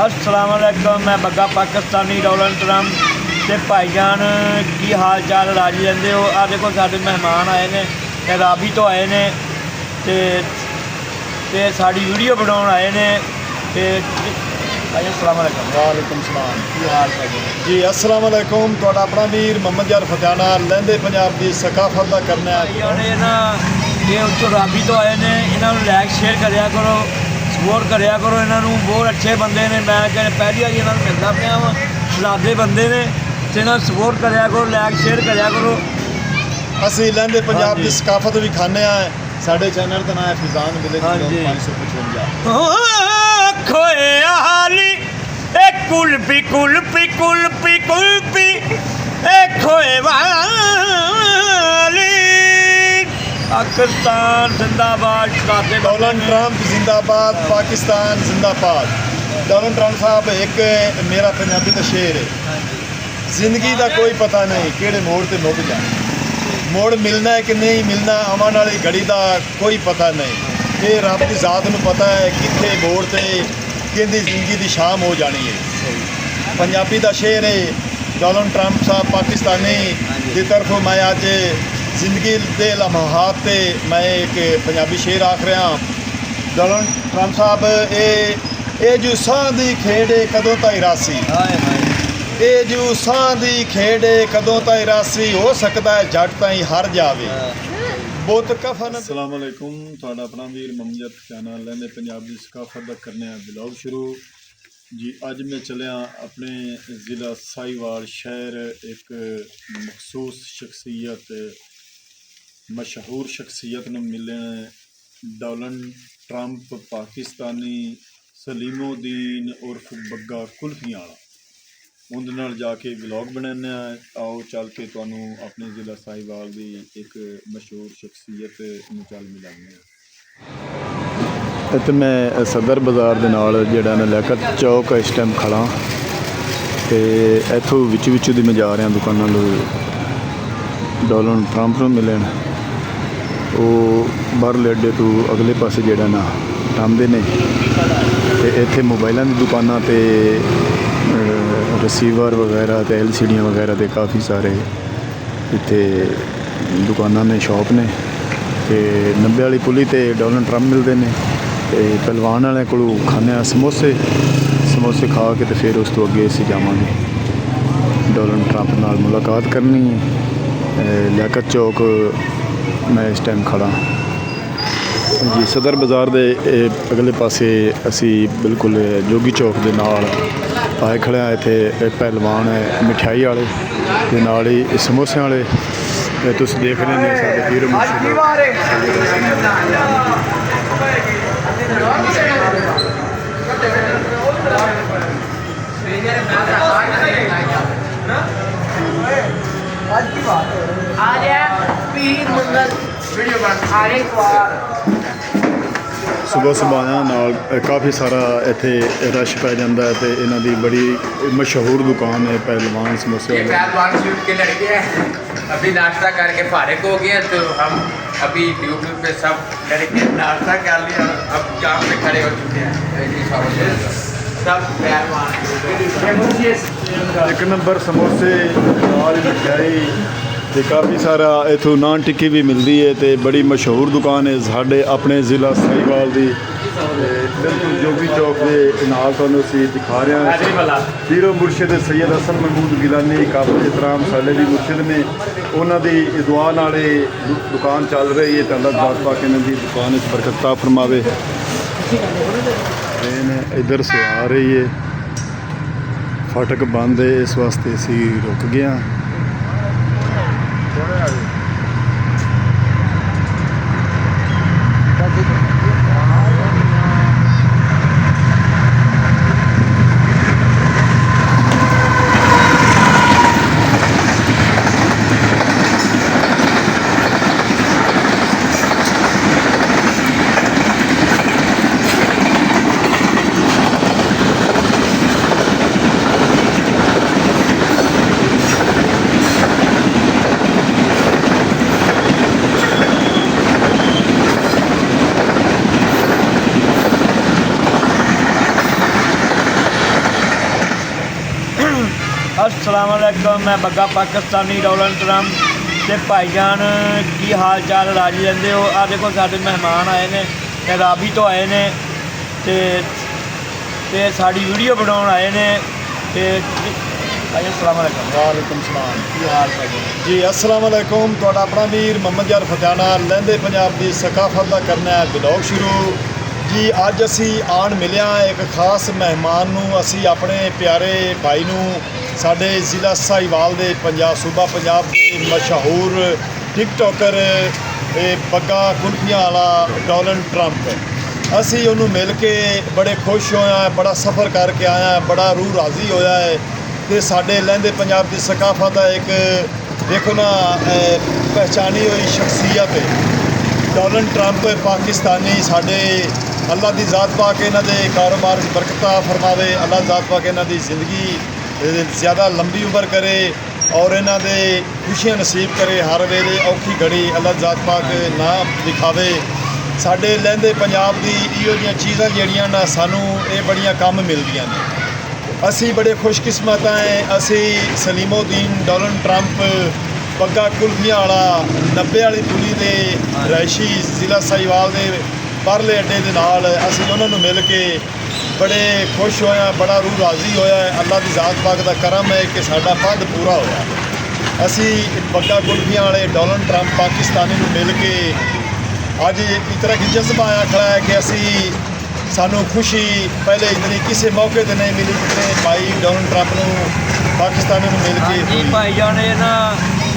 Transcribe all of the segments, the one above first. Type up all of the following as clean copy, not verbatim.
अस्सलाम वालेकुम। मैं बग्गा पाकिस्तानी डोनाल्ड ट्रंप ते भाईजान की हाल चाल राजी रहंदे हो। आ देखो साडे मेहमान आए ने ते राबी तो आए ने ते साडी वीडियो बनाउण आए ने ते भाई अस्सलाम वालेकुम। वालेकुम सलाम। की हाल चाल जी अस्सलाम वालेकुम। तुहाडा अपना वीर मोहम्मद यार फतियाना लहंदे पंजाब की सकाफत का करना है। भाईजान ने ना ये उत्थों राबी तो आए ने, इन्हों लाइक शेयर करिया करो, सपोर्ट करिया करो। इन्हों बहुत अच्छे बंदे ने, मैं पहली बार इन्हों मिलता पाया वा। शराबे बंदे ने ते इन्हों सपोर्ट करिया करो, लाइक शेयर करिया करो। असी लहंदे पंजाब की हाँ सकाफत भी खाने साढ़े चैनल का नाम है फिजान विलेज 555। खोए हाली ए कुल्फी कुल्फी कुल्फी कुल्फी ए खोए वाली पाकिस्तान जिंदाबाद। डोनाल्ड ट्रंप जिंदाबाद, पाकिस्तान जिंदाबाद। डोनाल्ड ट्रंप साहब एक मेरा पंजाबी का शेर है, जिंदगी का कोई पता नहीं किहड़े मोड़ ते मुक जाए, मोड़ मिलना है कि नहीं मिलना, आवन वाली घड़ी का कोई पता नहीं। ये रब की जात नूं पता है कित्थे मोड़ ते किहदी जिंदगी की शाम हो जानी है। पंजाबी का शेर है डोनाल्ड ट्रंप साहब पाकिस्तानी की तरफों मैं अज जिंदगी के लम्हात ते मैं एक पंजाबी शेर आख रहा। डोनाल्ड ट्रंप साहब ये जो साह दी खेड़ कदों ताईं रासी, ये जो साह दी खेड़ कदों ताईं रासी, हो सकता है जट ताईं हार जावे बुत कफन। अस्सलाम वालेकुम। तुहाडा अपना वीर मोहम्मद फतियाना लहंदे पंजाब की सकाफत का करने ब्लॉग शुरू जी। अज मैं चलिया अपने ज़िला साहिवाल शहर एक मखसूस शख्सियत, मशहूर शख्सियत नूं मिलण। डोनाल्ड ट्रंप पाकिस्तानी सलीमुद्दीन उर्फ बग्गा कुल्फियां वाला, उनके नाल जाके व्लॉग बनाने। आओ चल के तुहानू अपने ज़िला साहिवाल की एक मशहूर शख्सियत नूं चल मिलाने। इत्थे मैं सदर बाज़ार दे नाल जिहड़ा ना लियाकत चौक इस टाइम खड़ा ते इत्थों विच दी मैं जा रहा दुकानां लो डोनाल्ड ट्रंप नूं मिलन। वो बाहरले अड्डे तो अगले पासे जिहड़ा ना टांदे ने ते इत्थे मोबाइलां दी दुकानां ते रिसीवर वगैरह ते LCD वगैरह ते काफ़ी सारे इत्थे दुकानां ने, शॉप ने ते 90 वाली पुली ते डोनाल्ड ट्रंप मिलते हैं। तो पहलवान वाले को खाने समोसे खा के तो फिर उस तो अगे असीं जावांगे डोनाल्ड ट्रंप नाल मुलाकात करनी है। लियाकत चौक मैं इस टाइम खड़ा जी। सदर बाज़ार दे अगले पासे असी बिल्कुल जोगी चौक के नाल आए खड़े हैं। इत्थे पहलवान है मिठाई वाले ते नाल ही समोसे वाले तुसीं देख रहे हैं साडे पीर मुर्शिद। सुबह सुबह नाल काफ़ी सारा इत्थे रश पै जाता है तो इन्हां दी बड़ी मशहूर दुकान है पहलवान समोसे वाले। पहलवान शूट के लड़के हैं, अभी नाश्ता करके फारिग हो गए तो हम अभी यूट्यूब पे सब लड़के नाश्ता कर लिया, अब काम पे खड़े हो चुके हैं सब पहलवान। एक नंबर समोसे नाल मिठाई ते काफ़ी सारा इथों नान टिक्की भी मिलती है तो बड़ी मशहूर दुकान है साढ़े अपने ज़िला साहिवाल की। बिल्कुल जोगी चौक के नाल तुहानूं असीं दिखा रहे हैं। पीरो मुर्शिद सैयद हसन महमूद गिलानी काबिल एहतराम साले भी मुर्शिद ने, उन्हां दी दुआ नाल दुकान चल रही है। तो अल्लाह दात पाक इन्हां दी दुकान बरकत अता फरमावे। ट्रेन इधर से आ रही है, फाटक बंद है, इस वास्ते असीं रुक गए हैं। अस्सलाम वालेकुम। मैं बग्गा पाकिस्तानी डोनाल्ड ट्रंप ते भाईजान की हाल चाल राजी रहंदे हो। आ देखो साडे मेहमान आए ने ते राबी तो आए ने ते साडी वीडियो बनाउण आए ने ते भाई अस्सलाम वालेकुम। ਵਾਲੇਕੁਮ ਸਲਾਮ। की हाल भाई? ਜੀ अस्सलाम वालेकुम। ਤੁਹਾਡਾ ਆਪਣਾ ਵੀਰ ਮੁਹੰਮਦ ਯਾਰ ਫਤਿਆਣਾ ਲਹਿੰਦੇ ਪੰਜਾਬ ਦੀ ਸਕਾਫਤ ਦਾ ਕਰਨਾ ਹੈ ਵਲੌਗ ਸ਼ੁਰੂ। ਜੀ ਅੱਜ ਅਸੀਂ ਆਣ ਮਿਲਿਆ ਇੱਕ ਖਾਸ ਮਹਿਮਾਨ ਨੂੰ। ਅਸੀਂ ਆਪਣੇ ਪਿਆਰੇ ਭਾਈ ਨੂੰ, ਸਾਡੇ ਜ਼ਿਲ੍ਹਾ ਸਾਹੀਵਾਲ ਦੇ ਸੂਬਾ ਪੰਜਾਬ ਦੇ ਮਸ਼ਹੂਰ ਟਿਕਟੋਕਰ ਬੱਗਾ ਕੁਲਫੀਆਂ ਵਾਲਾ ਡੋਨਾਲਡ ਟਰੰਪ, ਅਸੀਂ ਉਹਨੂੰ ਮਿਲ ਕੇ ਬੜੇ ਖੁਸ਼ ਹੋਇਆ, ਬੜਾ ਸਫ਼ਰ ਕਰਕੇ ਆਇਆ, ਬੜਾ ਰੂਹ ਰਾਜ਼ੀ ਹੋਇਆ ਹੈ। ਤੇ ਸਾਡੇ ਲਹਿੰਦੇ ਪੰਜਾਬ ਦੀ ਸਕਾਫਤ ਦਾ ਇੱਕ ਦੇਖੋ ਨਾ ਪਹਿਚਾਨੀ ਹੋਈ ਸ਼ਖਸੀਅਤ ਹੈ ਡੋਨਾਲਡ ਟਰੰਪ ਪਾਕਿਸਤਾਨੀ। ਸਾਡੇ ਅੱਲਾ ਦੀ ਜ਼ਾਤ ਪਾ ਕੇ ਇਹਨਾਂ ਦੇ ਕਾਰੋਬਾਰ 'ਚ ਬਰਕਤਾਂ ਫਰਮਾਵੇ, ਅੱਲਾ ਜ਼ਾਤ ਪਾ ਕੇ ਇਹਨਾਂ ਦੀ ਜ਼ਿੰਦਗੀ ਜ਼ਿਆਦਾ ਲੰਬੀ ਉਮਰ ਕਰੇ ਔਰ ਇਹਨਾਂ ਦੇ ਖੁਸ਼ੀਆਂ ਨਸੀਬ ਕਰੇ। ਹਰ ਵੇਲੇ ਔਖੀ ਘੜੀ ਅੱਲਾ ਜ਼ਾਤ ਪਾਕ ਨਾ ਦਿਖਾਵੇ। ਸਾਡੇ ਲਹਿੰਦੇ ਪੰਜਾਬ ਦੀ ਇਹੋ ਜਿਹੀਆਂ ਚੀਜ਼ਾਂ ਜਿਹੜੀਆਂ ਨਾ ਸਾਨੂੰ ਇਹ ਬੜੀਆਂ ਕੰਮ ਮਿਲਦੀਆਂ ਨੇ। ਅਸੀਂ ਬੜੇ ਖੁਸ਼ਕਿਸਮਤ ਹਾਂ। ਅਸੀਂ ਸਲੀਮੋਦੀਨ ਡੋਨਾਲਡ ਟਰੰਪ ਬੱਗਾ ਕੁਲਫੀਆਂ ਵਾਲਾ 90 ਵਾਲੀ ਪੁਲੀ ਦੇ ਰਿਹਾਇਸ਼ੀ ਜ਼ਿਲ੍ਹਾ ਸਾਹੀਵਾਲ ਦੇ ਪਰਲੇ ਅੱਡੇ ਦੇ ਨਾਲ ਅਸੀਂ ਉਹਨਾਂ ਨੂੰ ਮਿਲ ਕੇ ਬੜੇ ਖੁਸ਼ ਹੋਇਆ, ਬੜਾ ਰੂਹ ਰਾਜ਼ੀ ਹੋਇਆ। ਅੱਲਾ ਦੀ ਜ਼ਾਤ ਪਾਕ ਦਾ ਕਰਮ ਹੈ ਕਿ ਸਾਡਾ ਫੰਦ ਪੂਰਾ ਹੋਇਆ। ਅਸੀਂ ਬੱਗਾ ਕੁਲਫੀਆਂ ਵਾਲੇ ਡੋਨਾਲਡ ਟਰੰਪ ਪਾਕਿਸਤਾਨੀ ਨੂੰ ਮਿਲ ਕੇ ਅੱਜ ਇਸ ਤਰ੍ਹਾਂ ਕਿ ਜਜ਼ਬਾ ਆਇਆ ਖੜਾ ਹੈ ਕਿ ਅਸੀਂ ਸਾਨੂੰ ਖੁਸ਼ੀ ਪਹਿਲੇ ਇਤਨੀ ਕਿਸੇ ਮੌਕੇ ਤੇ ਨਹੀਂ ਮਿਲੀ ਜਿਤਨੇ ਭਾਈ ਡੋਨਾਲਡ ਟਰੰਪ ਨੂੰ ਪਾਕਿਸਤਾਨੀ ਨੂੰ ਮਿਲ ਕੇ जी भाईजान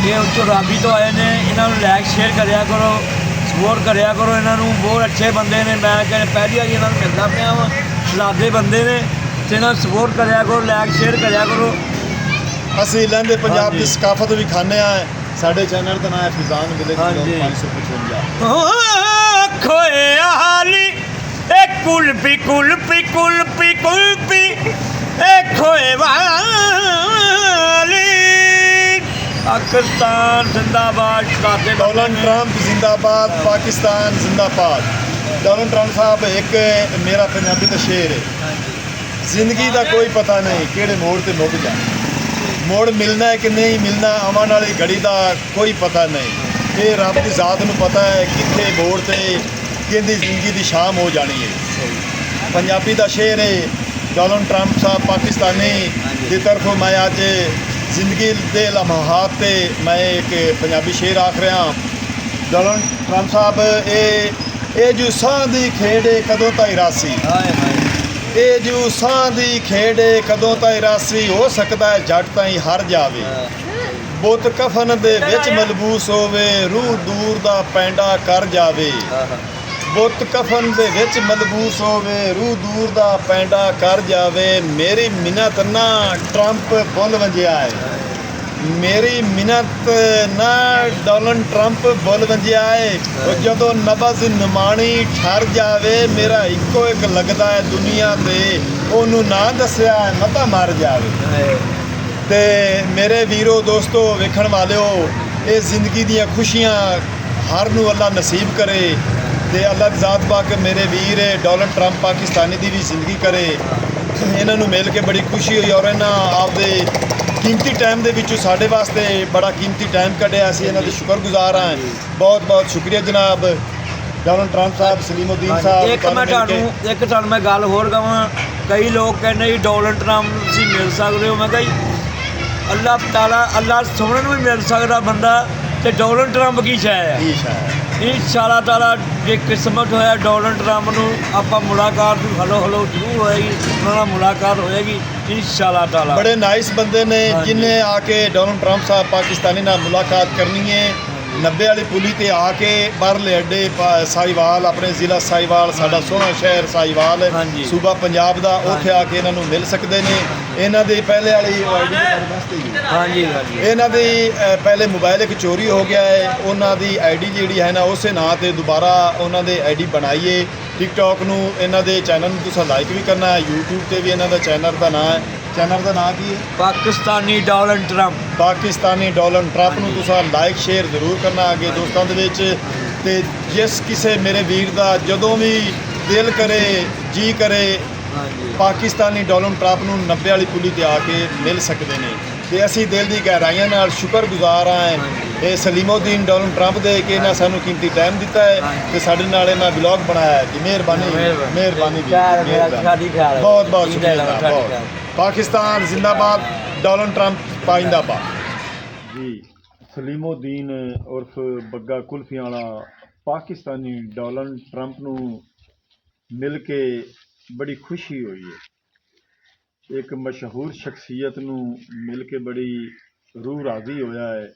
ये उत्तों राबी तो आए ने, इन्होंने लाइक शेयर करिया करो, सपोर्ट करिया करो। इन्होंने बहुत अच्छे बंदे ने, मैं कहने पहली बार इन्होंने मिलता पाया वा। सलादे बंदे ने ते इन्होंने सपोर्ट करिया करो, लाइक शेयर करिया करो। ਅਸੀਂ ਲਹਿੰਦੇ ਪੰਜਾਬ ਦੀ ਹਾਂਜੀ। ਸਕਾਫਤ ਵੀ ਖਾਂਦੇ ਆ। ਸਾਡੇ ਚੈਨਲ ਦਾ ਨਾਮ ਹੈ ਫਿਜ਼ਾਨ ਵਿਲੇਜ ਹਾਂਜੀ। 555। खोए हाली ए कुल्फी कुल्फी कुल्फी कुल्फी ए खोए वाली पाकिस्तान जिंदाबाद। सलादे ਡੋਨਾਲਡ ਟਰੰਪ ਜ਼ਿੰਦਾਬਾਦ, ਪਾਕਿਸਤਾਨ ਜ਼ਿੰਦਾਬਾਦ। ਡੋਨਾਲਡ ਟਰੰਪ ਸਾਹਿਬ ਇੱਕ ਮੇਰਾ ਪੰਜਾਬੀ ਦਾ ਸ਼ੇਰ ਹੈ, ਜ਼ਿੰਦਗੀ ਦਾ ਕੋਈ ਪਤਾ ਨਹੀਂ ਕਿਹੜੇ ਮੋੜ ਤੇ ਮੁੱਕ ਜਾਏ। ਮੋੜ ਮਿਲਣਾ ਹੈ ਕਿ ਨਹੀਂ ਮਿਲਣਾ, ਆਉਣ ਵਾਲੀ ਘੜੀ ਦਾ ਕੋਈ ਪਤਾ ਨਹੀਂ। ਇਹ ਰੱਬ ਦੀ ਜ਼ਾਤ ਨੂੰ ਪਤਾ ਹੈ ਕਿੱਥੇ ਮੋੜ ਤੇ ਕਿਹਦੀ ਜ਼ਿੰਦਗੀ ਦੀ ਸ਼ਾਮ ਹੋ ਜਾਣੀ ਹੈ। ਪੰਜਾਬੀ ਦਾ ਸ਼ੇਰ ਹੈ ਡੋਨਾਲਡ ਟਰੰਪ ਸਾਹਿਬ ਪਾਕਿਸਤਾਨੀ ਦੀ ਤਰਫੋਂ ਮੈਂ ਅੱਜ ਜ਼ਿੰਦਗੀ ਦੇ ਲਮਹਾਤ ਤੇ ਮੈਂ ਇੱਕ ਪੰਜਾਬੀ ਸ਼ੇਰ ਆਖ ਰਿਹਾ। ਡੋਨਾਲਡ ਟਰੰਪ ਸਾਹਿਬ ਇਹ ਜੋ ਸਾਹ ਦੀ ਖੇਡ ਏ ਕਦੋਂ ਤਾਈਂ ਰਾਸੀ, हाय हाय ਇਹ ਜੋ ਸਾਹ ਦੀ ਖੇਡ ਏ ਕਦੋਂ ਤਾਈਂ ਰਾਸੀ, ਹੋ ਸਕਦਾ ਹੈ ਜੱਟ ਤਾਈਂ ਹਾਰ ਜਾਵੇ। ਬੁੱਤ ਕਫਨ ਦੇ ਵਿੱਚ ਮਲਬੂਸ ਹੋਵੇ, ਰੂਹ ਦੂਰ ਦਾ ਪੈਂਡਾ ਕਰ ਜਾਵੇ। ਬੁੱਤ ਕਫਨ ਦੇ ਵਿੱਚ ਮਲਬੂਸ ਹੋਵੇ, ਰੂਹ ਦੂਰ ਦਾ ਪੈਂਡਾ ਕਰ ਜਾਵੇ। ਮੇਰੀ ਮਿੰਨਤ ਨਾ ਟਰੰਪ ਬੁੱਲ ਵੰਜਿਆ ਏ, ਮੇਰੀ ਮਿੰਨਤ ਨਾ ਡੋਨਾਲਡ ਟਰੰਪ ਬੁੱਲ ਵੰਜਿਆ ਏ। ਉਹ ਜਦੋਂ ਨਬਜ਼ ਨਿਮਾਣੀ ਠਰ ਜਾਵੇ, ਮੇਰਾ ਇੱਕੋ ਇੱਕ ਲੱਗਦਾ ਹੈ ਦੁਨੀਆ ਤੇ ਉਹਨੂੰ ਨਾ ਦੱਸਿਆ ਮਤਾ ਮਰ ਜਾਵੇ। ਤੇ ਮੇਰੇ ਵੀਰੋ ਦੋਸਤੋ ਵੇਖਣ ਵਾਲਿਓ, ਇਹ ਜ਼ਿੰਦਗੀ ਦੀਆਂ ਖੁਸ਼ੀਆਂ ਹਰ ਨੂੰ ਅੱਲਾ ਨਸੀਬ ਕਰੇ ਤੇ ਅੱਲਾ ਦੀ ਜ਼ਾਤ ਪਾਕ ਮੇਰੇ ਵੀਰ ਡੋਨਾਲਡ ਟਰੰਪ ਪਾਕਿਸਤਾਨੀ ਦੀ ਵੀ ਜ਼ਿੰਦਗੀ ਕਰੇ। ਇਹਨਾਂ ਨੂੰ ਮਿਲ ਕੇ ਬੜੀ ਖੁਸ਼ੀ ਹੋਈ ਔਰ ਇਹਨਾਂ ਆਪਦੇ ਕੀਮਤੀ ਟਾਈਮ ਦੇ ਵਿੱਚੋਂ ਸਾਡੇ ਵਾਸਤੇ ਬੜਾ ਕੀਮਤੀ ਟਾਈਮ ਕੱਢਿਆ। ਅਸੀਂ ਇਹਨਾਂ ਦੇ ਸ਼ੁਕਰਗੁਜ਼ਾਰ ਹਾਂ। ਬਹੁਤ ਬਹੁਤ ਸ਼ੁਕਰੀਆ ਜਨਾਬ ਡੋਨਾਲਡ ਟਰੰਪ ਸਾਹਿਬ, ਸਲੀਮੋਦੀਨ ਸਾਹਿਬ। ਇੱਕ ਮੈਂ ਤੁਹਾਨੂੰ ਮੈਂ ਗੱਲ ਹੋਰ ਕਹਾਂ। ਕਈ ਲੋਕ ਕਹਿੰਦੇ ਜੀ ਡੋਨਾਲਡ ਟਰੰਪ ਨੂੰ ਤੁਸੀਂ ਮਿਲ ਸਕਦੇ ਹੋ। ਮੈਂ ਕਿਹਾ ਜੀ ਅੱਲਾਹ ਤਾਲਾ, ਅੱਲਾਹ ਸੋਹਣੇ ਨੂੰ ਵੀ ਮਿਲ ਸਕਦਾ ਬੰਦਾ, ਤੇ ਡੋਨਾਲਡ ਟਰੰਪ ਕੀ ਸ਼ੈ ਹੈ। ਇਨਸ਼ਾਅੱਲਾ ਤਾਲਾ ਜੇ ਕਿਸਮਤ ਹੋਇਆ ਡੋਨਾਲਡ ਟਰੰਪ ਨੂੰ ਆਪਾਂ ਮੁਲਾਕਾਤ ਹਲੋ ਜ਼ਰੂਰ ਹੋਏਗੀ, ਉਹਨਾਂ ਨਾਲ ਮੁਲਾਕਾਤ ਹੋਏਗੀ ਇਨਸ਼ਾਅੱਲਾ ਤਾਲਾ। ਬੜੇ ਨਾਈਸ ਬੰਦੇ ਨੇ ਜਿਨ੍ਹਾਂ ਆ ਕੇ ਡੋਨਾਲਡ ਟਰੰਪ ਸਾਹਿਬ ਪਾਕਿਸਤਾਨੀ ਨਾਲ ਮੁਲਾਕਾਤ ਕਰਨੀ ਹੈ। 90 ਵਾਲੀ ਪੁਲੀ ਤੇ ਆ ਕੇ ਬਾਹਰਲੇ ਅੱਡੇ ਸਾਹੀਵਾਲ, ਆਪਣੇ ਜ਼ਿਲ੍ਹਾ ਸਾਹੀਵਾਲ, ਸਾਡਾ ਸੋਹਣਾ ਸ਼ਹਿਰ ਸਾਹੀਵਾਲ ਸੂਬਾ ਪੰਜਾਬ ਦਾ, ਉੱਥੇ ਆ ਕੇ ਇਹਨਾਂ ਨੂੰ ਮਿਲ ਸਕਦੇ ਨੇ। ਇਹਨਾਂ ਦੀ ਪਹਿਲੇ ਵਾਲੀ ਹਾਂਜੀ ਇਹਨਾਂ ਦੀ ਪਹਿਲੇ ਮੋਬਾਈਲ ਇੱਕ ਚੋਰੀ ਹੋ ਗਿਆ ਹੈ। ਉਹਨਾਂ ਦੀ ਆਈਡੀ ਜਿਹੜੀ ਹੈ ਨਾ ਉਸੇ ਨਾਂ ਤੇ ਦੁਬਾਰਾ ਉਹਨਾਂ ਦੇ ਆਈਡੀ ਬਣਾਈਏ। ਟਿਕਟੋਕ ਨੂੰ ਇਹਨਾਂ ਦੇ ਚੈਨਲ ਨੂੰ ਤੁਸੀਂ ਲਾਈਕ ਵੀ ਕਰਨਾ ਹੈ। YouTube ਤੇ ਵੀ ਇਹਨਾਂ ਦਾ ਚੈਨਲ ਦਾ ਨਾਂ ਹੈ। ਚੈਨਲ ਦਾ ਨਾਂ ਕੀ ਹੈ? Pakistani Donald Trump. Pakistani Donald Trump ਨੂੰ ਤੁਸੀਂ ਲਾਈਕ ਸ਼ੇਅਰ ਜ਼ਰੂਰ ਕਰਨਾ ਅੱਗੇ ਦੋਸਤਾਂ ਦੇ ਵਿੱਚ। ਤੇ ਜਿਸ ਕਿਸੇ ਮੇਰੇ ਵੀਰ ਦਾ ਜਦੋਂ ਵੀ ਦਿਲ ਕਰੇ, ਜੀ ਕਰੇ ਹਾਂਜੀ ਪਾਕਿਸਤਾਨੀ ਡੋਨਲਡ ਟਰੰਪ ਨੂੰ 90 ਵਾਲੀ ਪੁਲੀ ਤੇ ਆ ਕੇ ਮਿਲ ਸਕਦੇ ਨੇ ਤੇ ਅਸੀਂ ਦਿਲ ਦੀ ਗਹਿਰਾਈਆਂ ਨਾਲ ਸ਼ੁਕਰਗੁਜ਼ਾਰ ਹਾਂ ਇਹ ਸਲੀਮਉਦੀਨ ਡੋਨਲਡ ਟਰੰਪ ਦੇ ਕਿ ਇਹਨਾਂ ਸਾਨੂੰ ਕੀਮਤੀ ਟਾਈਮ ਦਿੱਤਾ ਹੈ ਤੇ ਸਾਡੇ ਨਾਲ ਇਹਨਾਂ ਵਲੌਗ ਬਣਾਇਆ ਹੈ ਜੀ। ਮਿਹਰਬਾਨੀ ਮਿਹਰਬਾਨੀ ਜੀ, ਸਾਡੀ ਖਿਆਲ ਬਹੁਤ ਬਹੁਤ ਸ਼ੁਕਰੀਆ ਬਹੁਤ। ਪਾਕਿਸਤਾਨ ਜ਼ਿੰਦਾਬਾਦ, ਡੋਨਲਡ ਟਰੰਪ ਪਾਇੰਦਾਬਾਦ ਜੀ। ਸਲੀਮਉਦੀਨ ਉਰਫ ਬੱਗਾ ਕੁਲਫੀਆਂ ਵਾਲਾ ਪਾਕਿਸਤਾਨੀ ਡੋਨਲਡ ਟਰੰਪ ਨੂੰ ਮਿਲ ਕੇ ਬੜੀ ਖੁਸ਼ੀ ਹੋਈ ਹੈ। ਇੱਕ ਮਸ਼ਹੂਰ ਸ਼ਖਸੀਅਤ ਨੂੰ ਮਿਲ ਕੇ ਬੜੀ ਰੂਹ ਰਾਜ਼ੀ ਹੋਇਆ ਹੈ।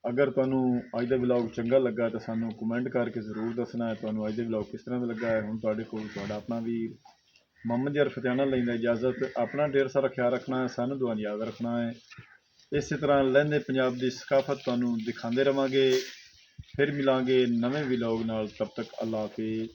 ਅਗਰ ਤੁਹਾਨੂੰ ਅੱਜ ਦਾ ਵਲੌਗ ਚੰਗਾ ਲੱਗਾ ਤਾਂ ਸਾਨੂੰ ਕਮੈਂਟ ਕਰਕੇ ਜ਼ਰੂਰ ਦੱਸਣਾ ਹੈ ਤੁਹਾਨੂੰ ਅੱਜ ਦਾ ਵਲੌਗ ਕਿਸ ਤਰ੍ਹਾਂ ਦਾ ਲੱਗਾ ਹੈ। ਹੁਣ ਤੁਹਾਡੇ ਕੋਲ ਤੁਹਾਡਾ ਆਪਣਾ ਵੀਰ ਮੁਹੰਮਦ ਜਰ ਫਤਿਆਣਾ ਲੈਂਦਾ ਇਜਾਜ਼ਤ। ਆਪਣਾ ਢੇਰ ਸਾਰਾ ਖਿਆਲ ਰੱਖਣਾ ਹੈ, ਸਾਨੂੰ ਦੁਆ ਯਾਦ ਰੱਖਣਾ ਹੈ। ਇਸੇ ਤਰ੍ਹਾਂ ਲਹਿੰਦੇ ਪੰਜਾਬ ਦੀ ਸਕਾਫਤ ਤੁਹਾਨੂੰ ਦਿਖਾਉਂਦੇ ਰਵਾਂਗੇ। ਫਿਰ ਮਿਲਾਂਗੇ ਨਵੇਂ ਵਲੌਗ ਨਾਲ, ਤਬ ਤੱਕ ਅੱਲਾ ਹਾਫਿਜ਼।